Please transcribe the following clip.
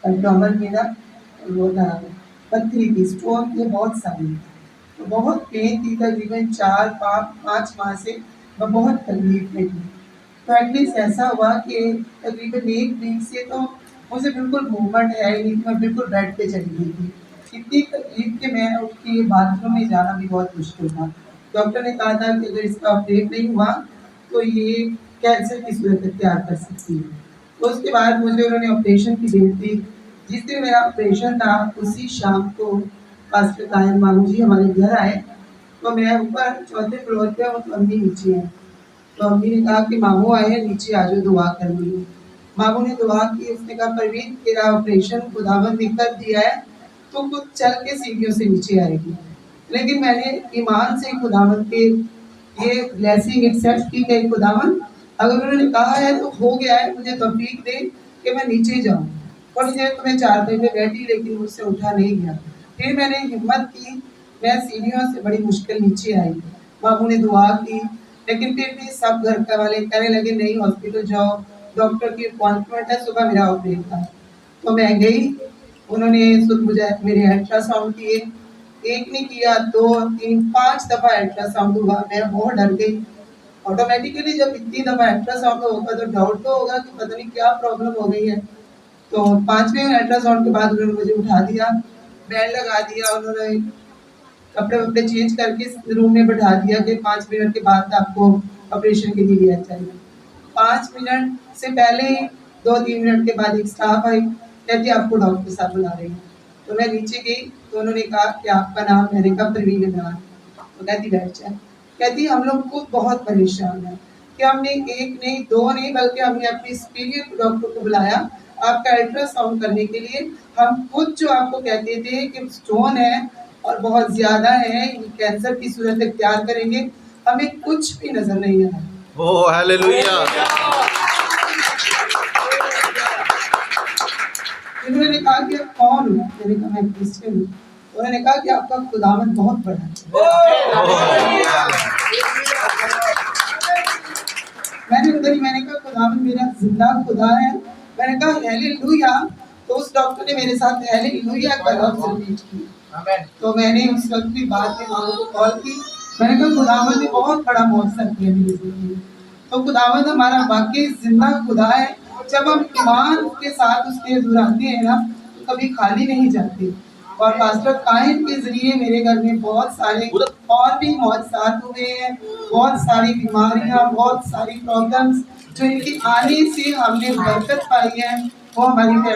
Abdomen मेरा वो था, पथरी थी, स्टोन थे बहुत सारे, तो बहुत पेन थी। तकरीबन 4-5 माह से मैं बहुत तकलीफ में थी। तो एटलीस्ट ऐसा हुआ कि तकरीबन 1 वीक से तो मुझे बिल्कुल मूवमेंट है ही नहीं, मैं बिल्कुल बेड पे चली गई थी। इतनी तकलीफ कि मैं उठ के बाथरूम में जाना भी बहुत मुश्किल था। डॉक्टर ने कहा था कि अगर इसका ऑपरेट नहीं हुआ तो ये कैंसर की सूरत इख्तियार कर सकती है। तो उसके बाद मुझे उन्होंने ऑपरेशन की डेट दी। जिस दिन मेरा ऑपरेशन था उसी शाम को पास्टर ताहिर मामू जी हमारे घर आए। तो मैं ऊपर चौथे फ्लोर पे हूँ, तो अम्मी नीचे है। तो अम्मी ने कहा कि मामू आए हैं, नीचे आ जाओ, दुआ करनी है। मामू ने दुआ की, उसने कहा परवीन तेरा ऑपरेशन खुदावंद ने कर दिया है, तो खुद चल के सीढ़ियों से नीचे आएगी। लेकिन मैंने ईमान से खुदावंद के ये ब्लेसिंग एक्सेप्ट की कि खुदावंद अगर उन्होंने कहा है तो हो गया है, मुझे तौफीक दे कि मैं नीचे जाऊँ। थोड़ी देर तो मैं चारपाई पे बैठी, लेकिन मुझसे उठा नहीं गया। फिर मैंने हिम्मत की, मैं सीढ़ियों से बड़ी मुश्किल नीचे आई। मामू ने दुआ की, लेकिन फिर भी सब घर का वाले कहने लगे नहीं हॉस्पिटल जाओ, डॉक्टर की अपॉइंटमेंट है, सुबह मेरा ऑपरेट था। तो मैं गई, उन्होंने मुझे मेरे अल्ट्रासाउंड किए, एक नहीं किया, 2-3-5 दफ़ा अल्ट्रासाउंड हुआ। मैं बहुत डर गई। ऑटोमेटिकली जब इतनी दफ़ा अल्ट्रासाउंड होगा तो डाउट तो होगा कि पता नहीं क्या प्रॉब्लम हो गई है। तो 5वें अल्ट्रासाउंड के बाद उन्होंने मुझे उठा दिया, बेड लगा दिया, उन्होंने कपड़े वपड़े चेंज करके रूम में बैठा दिया कि 5 मिनट के बाद आपको ऑपरेशन के लिए लिया जाएगा। 5 मिनट से पहले ही 2-3 मिनट के बाद एक स्टाफ आई, कहती आपको डॉक्टर साहब बुला रहे हैं। तो मैं नीचे गई, तो उन्होंने कहा कि आपका नाम? मैंने कहा परवीन इमरान। तो कहती बैठ जाए। कहती हम लोग खुद बहुत परेशान हैं कि हमने 1 नहीं 2 नहीं बल्कि हमने अपनी सुपीरियर डॉक्टर को बुलाया आपका अल्ट्रासाउंड करने के लिए। हम खुद जो आपको कहते थे कि स्टोन है और बहुत ज़्यादा है, ये कैंसर की सूरत इख्तियार करेंगे, हमें कुछ भी नज़र नहीं आया। Oh hallelujah. उन्होंने कहा कि आप कौन हो? मैंने कहा मैं क्रिश्चियन हूँ। उन्होंने कहा कि आपका खुदावंद बहुत बड़ा है। मैंने कहा खुदावंद मेरा जिंदा खुदा है। मैंने कहा हालेलुया। तो उस डॉक्टर ने मेरे साथ हालेलुया का लफ्ज़ रिपीट किया। तो मैंने उस वक्त भी बाद में मामू को कॉल की। मैंने कहा खुदावंद ने बहुत बड़ा मौजज़ा किया मेरी ज़िंदगी में। तो खुदावंद हमारा वाकई जिंदा खुदा है। जब हम ईमान के साथ उसके हुज़ूर आते हैं ना, तो कभी खाली नहीं जाते। और पास्टर काहिन के ज़रिए मेरे घर में बहुत सारे और भी मौजज़ात हुए हैं, बहुत सारी बीमारियाँ, बहुत सारी प्रॉब्लम्स जो इनके आने से हमने बरकत पाई है, वो हमारी